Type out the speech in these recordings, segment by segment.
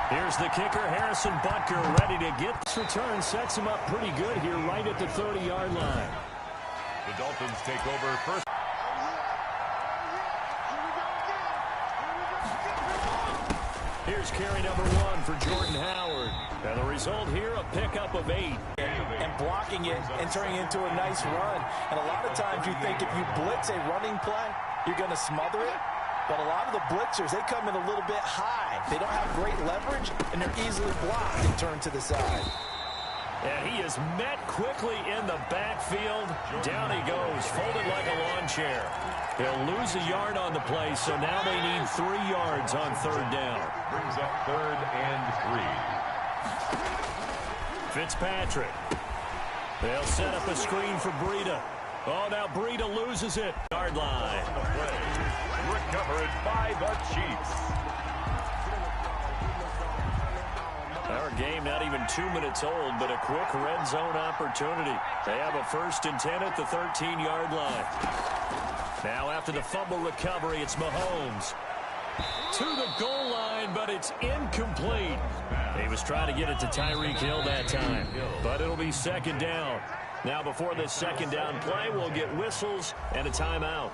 Here's the kicker, Harrison Butker, ready to get this return. Sets him up pretty good here right at the 30-yard line. The Dolphins take over first. Here's carry number 1 for Jordan Howard. And the result here, a pickup of 8. And blocking it and turning it into a nice run. And a lot of times you think if you blitz a running play, you're going to smother it. But a lot of the blitzers, they come in a little bit high. They don't have great leverage, and they're easily blocked and turned to the side. And he is met quickly in the backfield. Down he goes, folded like a lawn chair. He'll lose a yard on the play, so now they need 3 yards on 3rd down. Brings up 3rd and 3. Fitzpatrick. They'll set up a screen for Breida. Oh, now Breida loses it. Yard line. Recovered by the Chiefs. Our game not even 2 minutes old, but a quick red zone opportunity. They have a 1st and 10 at the 13-yard line. Now after the fumble recovery, it's Mahomes. To the goal line, but it's incomplete. He was trying to get it to Tyreek Hill that time, but it'll be 2nd down. Now before this 2nd down play, we'll get whistles and a timeout.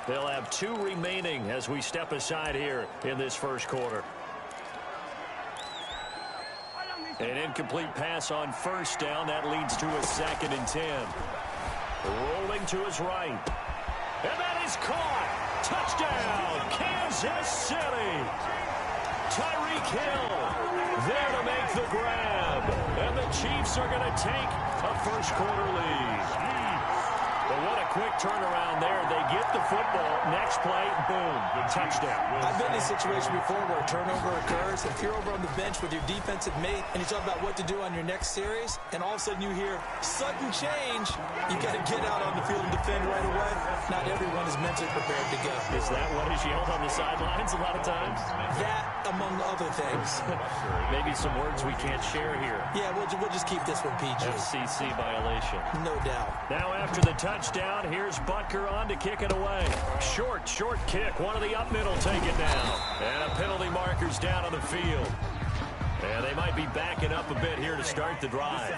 They'll have 2 remaining as we step aside here in this 1st quarter. An incomplete pass on 1st down. That leads to a 2nd and 10. Rolling to his right. And that is caught. Touchdown, Kansas City. Tyreek Hill there to make the grab. And the Chiefs are going to take a 1st quarter lead. But what a quick turnaround there. They get the football. Next play, boom, touchdown. I've been in a situation before where a turnover occurs. If you're over on the bench with your defensive mate and you talk about what to do on your next series, and all of a sudden you hear sudden change, you got to get out on the field and defend right away. Not everyone is mentally prepared to go. Is that what is yelled on the sidelines a lot of times? That, among other things. Maybe some words we can't share here. Yeah, we'll just keep this one PG. FCC violation. No doubt. Now after the touchdown, here's Butker on to kick it away. Short kick. One of the up middle take it down. And a penalty marker's down on the field. And they might be backing up a bit here to start the drive.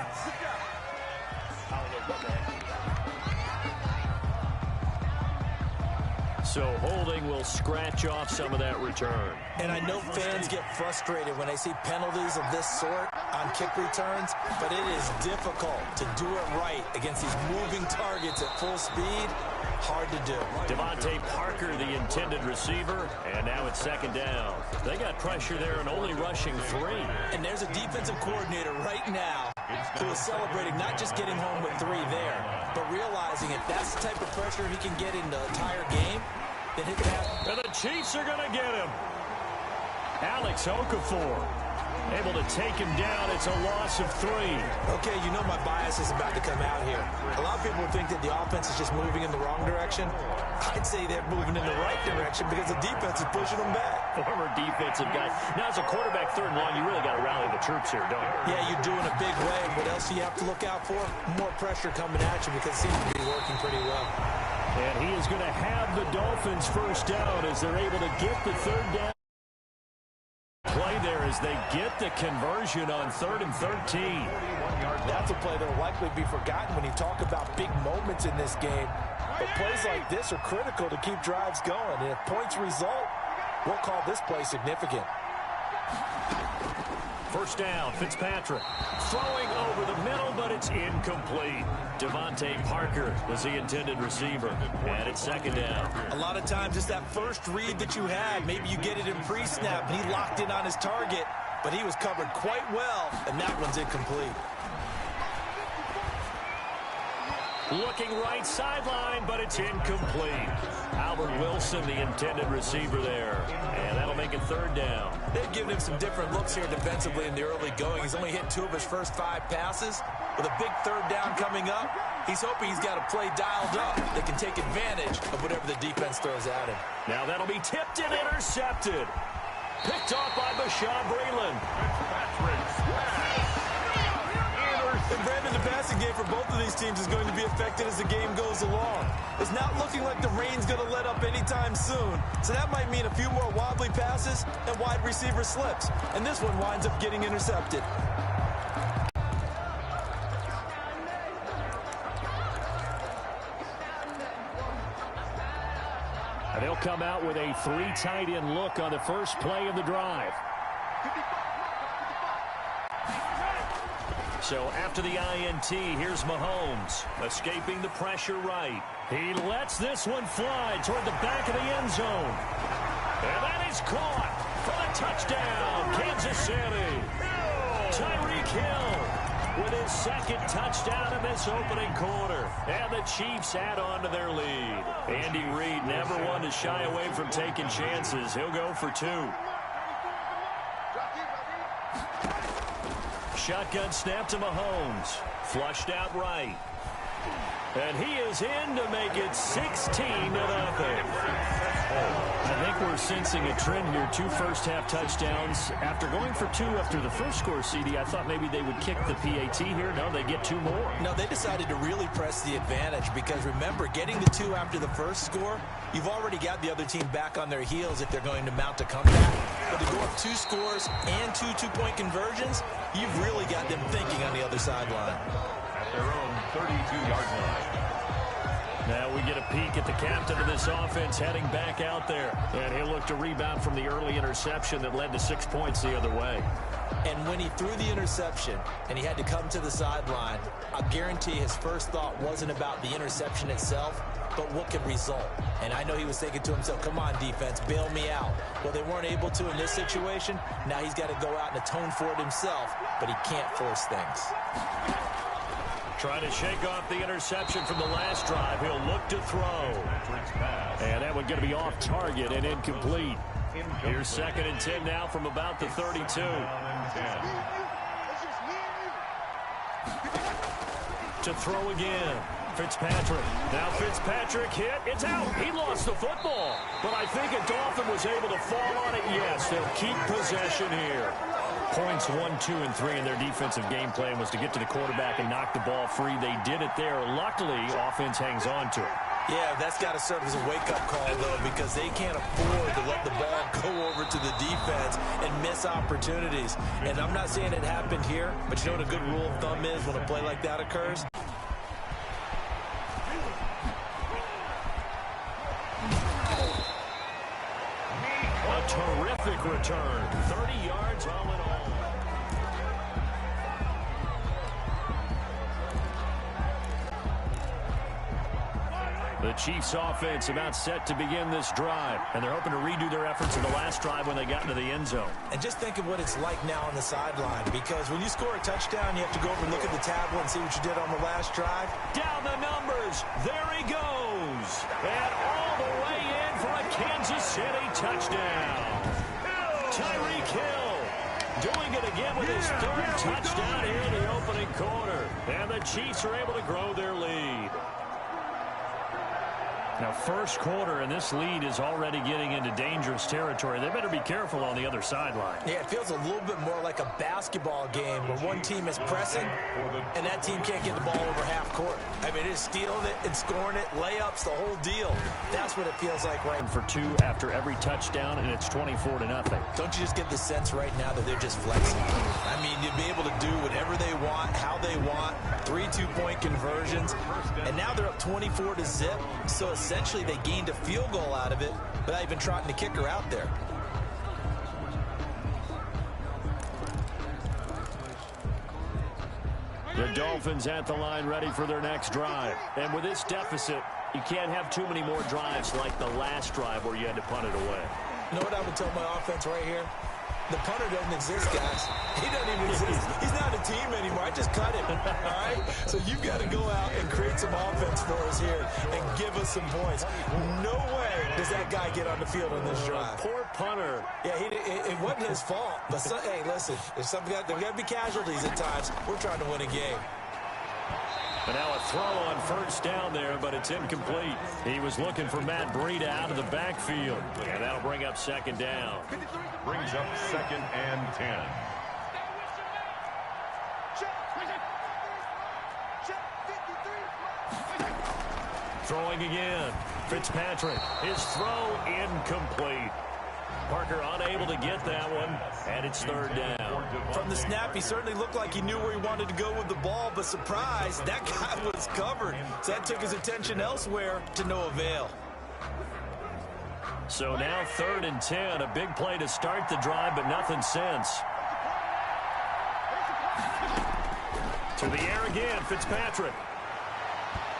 So holding will scratch off some of that return. And I know fans get frustrated when they see penalties of this sort on kick returns, but it is difficult to do it right against these moving targets at full speed. Hard to do. Devontae Parker, the intended receiver, and now it's 2nd down. They got pressure there and only rushing 3. And there's a defensive coordinator right now who is celebrating not just getting home with 3 there, but realizing if that's the type of pressure he can get in the entire game, then it can happen. And the Chiefs are going to get him. Alex Okafor able to take him down. It's a loss of 3. Okay, you know my bias is about to come out here. A lot of people think that the offense is just moving in the wrong direction. I'd say they're moving in the right direction because the defense is pushing them back. Former defensive guy. Now, as a quarterback 3rd and long, you really got to rally the troops here, don't you? Yeah, you're doing a big way. What else do you have to look out for? More pressure coming at you because it seems to be working pretty well. And he is going to have the Dolphins 1st down as they're able to get the 3rd down. Play there as they get the conversion on 3rd and 13. That's a play that will likely be forgotten when you talk about big moments in this game. But plays like this are critical to keep drives going. And if points result, we'll call this play significant. 1st down, Fitzpatrick. Throwing over the middle, but it's incomplete. Devontae Parker was the intended receiver. And it's 2nd down. A lot of times it's that first read that you had. Maybe you get it in pre-snap, and he locked in on his target, but he was covered quite well, and that one's incomplete. Looking right sideline, but it's incomplete. Albert Wilson, the intended receiver there. And that'll make it 3rd down. They've given him some different looks here defensively in the early going. He's only hit 2 of his first 5 passes. With a big 3rd down coming up, he's hoping he's got a play dialed up that can take advantage of whatever the defense throws at him. Now that'll be tipped and intercepted. Picked off by Bashaud Breeland. Brandon, the passing game for both of these teams is going to be affected as the game goes along. It's not looking like the rain's going to let up anytime soon. So that might mean a few more wobbly passes and wide receiver slips. And this one winds up getting intercepted. And they'll come out with a 3 tight end look on the first play of the drive. So after the INT, here's Mahomes, escaping the pressure right. He lets this one fly toward the back of the end zone. And that is caught for the touchdown, Kansas City. Tyreek Hill with his second touchdown in this opening quarter. And the Chiefs add on to their lead. Andy Reid never one to shy away from taking chances. He'll go for 2. Shotgun snap to Mahomes. Flushed out right. And he is in to make it 16-0. I think we're sensing a trend here. 2 first-half touchdowns. After going for 2 after the first score, CD, I thought maybe they would kick the PAT here. No, they get 2 more. No, they decided to really press the advantage because, remember, getting the 2 after the first score, you've already got the other team back on their heels if they're going to mount a comeback. But to go up 2 scores and 2 two-point conversions, you've really got them thinking on the other sideline. At their own 32-yard line. Now we get a peek at the captain of this offense heading back out there. And he'll look to rebound from the early interception that led to 6 points the other way. And when he threw the interception and he had to come to the sideline, I guarantee his first thought wasn't about the interception itself, but what could result. And I know he was thinking to himself, come on, defense, bail me out. Well, they weren't able to in this situation. Now he's got to go out and atone for it himself, but he can't force things. Trying to shake off the interception from the last drive. He'll look to throw. And that one going to be off target and incomplete. Here's 2nd and 10 now from about the 32. To throw again. Fitzpatrick. Now Fitzpatrick hit. It's out. He lost the football. But I think a Dolphin was able to fall on it. Yes, they'll keep possession here. Points 1, 2, and 3 in their defensive game plan was to get to the quarterback and knock the ball free. They did it there. Luckily, offense hangs on to it. Yeah, that's got to serve as a wake-up call, though, because they can't afford to let the ball go over to the defense and miss opportunities. And I'm not saying it happened here, but you know what a good rule of thumb is when a play like that occurs? A terrific return. 30 yards all in all. The Chiefs offense about set to begin this drive, and they're hoping to redo their efforts in the last drive when they got into the end zone. And just think of what it's like now on the sideline, because when you score a touchdown, you have to go over and look at the tablet and see what you did on the last drive. Down the numbers. There he goes. And all the way in for a Kansas City touchdown. Tyreek Hill doing it again with his 3rd touchdown here in the opening quarter. And the Chiefs are able to grow their lead. Now, first quarter, and this lead is already getting into dangerous territory. They better be careful on the other sideline. Yeah, it feels a little bit more like a basketball game where one team is pressing and that team can't get the ball over half court. I mean, it's stealing it and scoring it, layups, the whole deal. That's what it feels like right now. For 2 after every touchdown, and it's 24-0. Don't you just get the sense right now that they're just flexing? I mean, you'll be able to do whatever they want, how they want, 3 two-point conversions, and now they're up 24-0. So essentially, they gained a field goal out of it without even trotting the kicker out there. The Dolphins at the line ready for their next drive. And with this deficit, you can't have too many more drives like the last drive where you had to punt it away. You know what I would tell my offense right here? The punter doesn't exist, guys. He doesn't even exist. He's not a team anymore. I just cut him, all right? So you've got to go out and create some offense for us here and give us some points. No way does that guy get on the field on this drive. Poor punter. Yeah, it wasn't his fault. But, hey, listen, there's got to be casualties at times. We're trying to win a game. And now a throw on first down there, but it's incomplete. He was looking for Matt Breida out of the backfield. And that'll bring up 2nd down. Brings up 2nd and 10. Throwing again. Fitzpatrick. His throw incomplete. Parker unable to get that one, and it's third down. From the snap, he certainly looked like he knew where he wanted to go with the ball, but surprise, that guy was covered. So that took his attention elsewhere to no avail. So now 3rd and 10, a big play to start the drive, but nothing since. To the air again, Fitzpatrick.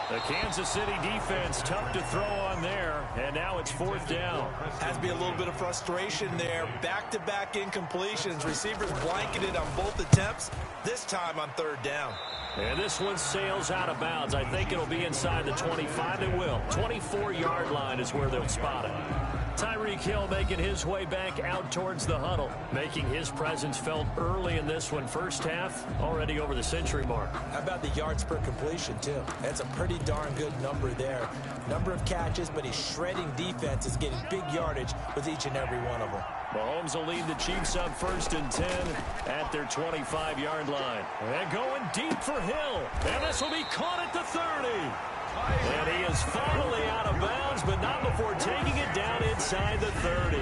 The Kansas City defense tough to throw on there, and now it's 4th down. Has to be a little bit of frustration there. Back-to-back incompletions. Receivers blanketed on both attempts, this time on 3rd down. And this one sails out of bounds. I think it'll be inside the 25. It will. 24-yard line is where they'll spot it. Tyreek Hill making his way back out towards the huddle, making his presence felt early in this one. First half, already over the century mark. How about the yards per completion, too? That's a pretty darn good number there. Number of catches, but he's shredding defenses, getting big yardage with each and every one of them. Mahomes will lead the Chiefs up 1st and 10 at their 25-yard line. And going deep for Hill. And this will be caught at the 30. And he is finally out of bounds, but not before taking it down inside the 30.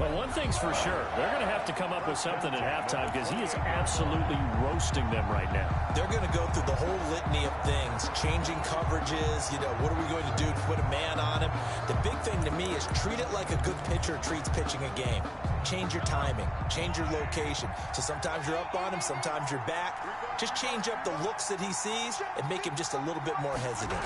Well, one thing's for sure. They're going to have to come up with something at halftime because he is absolutely roasting them right now. They're going to go through the whole litany of things, changing coverages, what are we going to do to put a man on him? The big thing to me is treat it like a good pitcher treats pitching a game. Change your timing, change your location. So sometimes you're up on him, sometimes you're back. Just change up the looks that he sees and make him just a little bit more hesitant.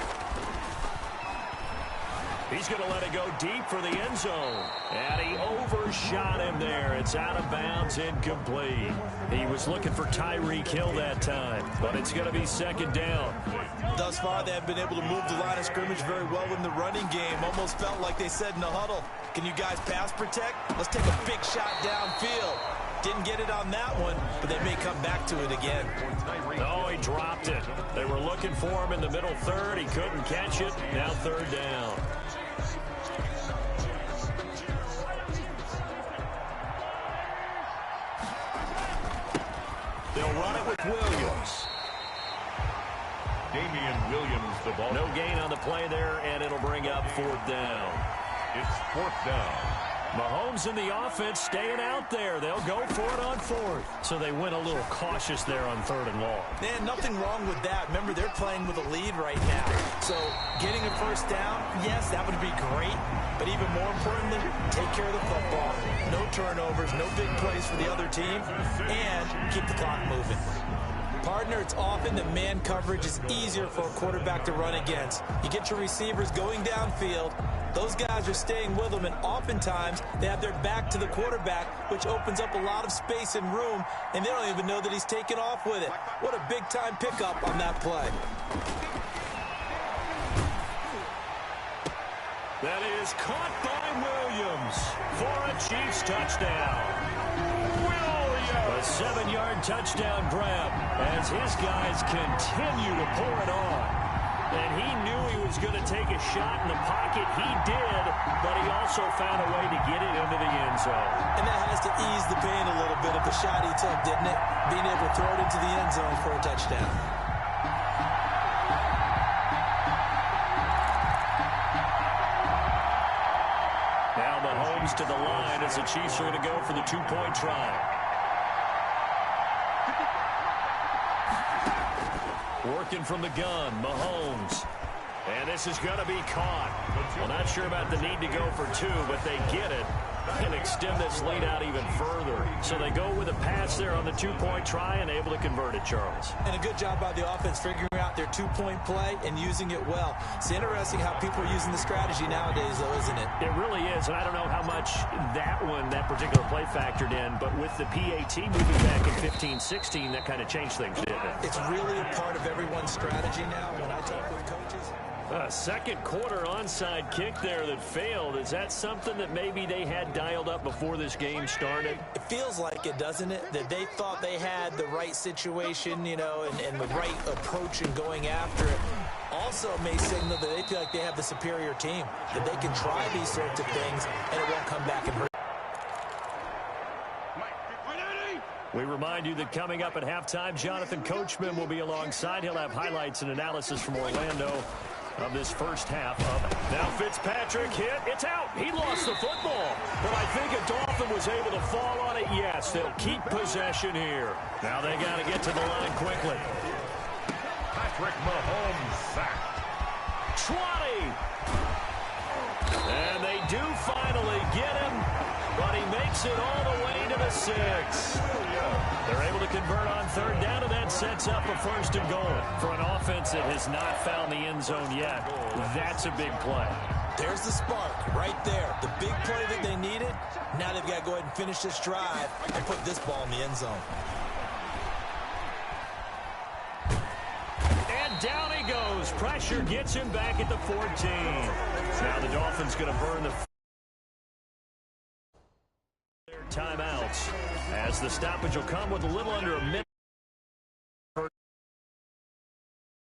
He's going to let it go deep for the end zone. And he overshot him there. It's out of bounds, incomplete. He was looking for Tyreek Hill that time, but it's going to be 2nd down. Thus far, they have been able to move the line of scrimmage very well in the running game. Almost felt like they said in the huddle, can you guys pass protect? Let's take a big shot downfield. Didn't get it on that one, but they may come back to it again. Oh, he dropped it. They were looking for him in the middle 3rd. He couldn't catch it. Now 3rd down. They'll run it with Williams. Damian Williams, the ball. No gain on the play there, and it'll bring up 4th down. It's 4th down. Mahomes and the offense staying out there. They'll go for it on 4th. So they went a little cautious there on 3rd and long. Man, nothing wrong with that. Remember, they're playing with a lead right now. So getting a 1st down, yes, that would be great. But even more importantly, take care of the football. No turnovers, no big plays for the other team, and keep the clock moving. Partner, it's often that man coverage is easier for a quarterback to run against. You get your receivers going downfield. Those guys are staying with them, and oftentimes they have their back to the quarterback, which opens up a lot of space and room, and they don't even know that he's taken off with it. What a big-time pickup on that play. That is caught by Williams for a Chiefs touchdown. A 7-yard touchdown grab as his guys continue to pour it on. And he knew he was going to take a shot in the pocket. He did, but he also found a way to get it into the end zone. And that has to ease the pain a little bit of the shot he took, didn't it? Being able to throw it into the end zone for a touchdown. Now Mahomes to the line as the Chiefs are going to go for the 2-point try. Working from the gun, Mahomes. And this is going to be caught. Well, not sure about the need to go for 2, but they get it and extend this lead out even further. So they go with a pass there on the 2-point try and able to convert it, Charles. And a good job by the offense figuring out their 2-point play and using it well. It's interesting how people are using the strategy nowadays, though, isn't it? It really is, and I don't know how much that particular play factored in, but with the PAT moving back in 15-16, that kind of changed things, didn't it? It's really a part of everyone's strategy now when I talk with coaches. Second quarter onside kick there that failed. Is that something that maybe they had dialed up before this game started? It feels like it, doesn't it? That they thought they had the right situation, and the right approach in going after it. Also may signal that they feel like they have the superior team, that they can try these sorts of things, and it won't come back and hurt. We remind you that coming up at halftime, Jonathan Coachman will be alongside. He'll have highlights and analysis from Orlando of this first half. Now Fitzpatrick hit. It's out. He lost the football. But I think if Dolphin was able to fall on it, yes, they'll keep possession here. Now they got to get to the line quickly. Patrick Mahomes sacked. 20. And they do finally get him, but he makes it all the way to the 6. They're able to convert on third down, and that sets up a 1st and goal. For an offense that has not found the end zone yet, that's a big play. There's the spark right there. The big play that they needed. Now they've got to go ahead and finish this drive and put this ball in the end zone. And down he goes. Pressure gets him back at the 14. Now the Dolphins going to burn the timeouts as the stoppage will come with a little under a minute.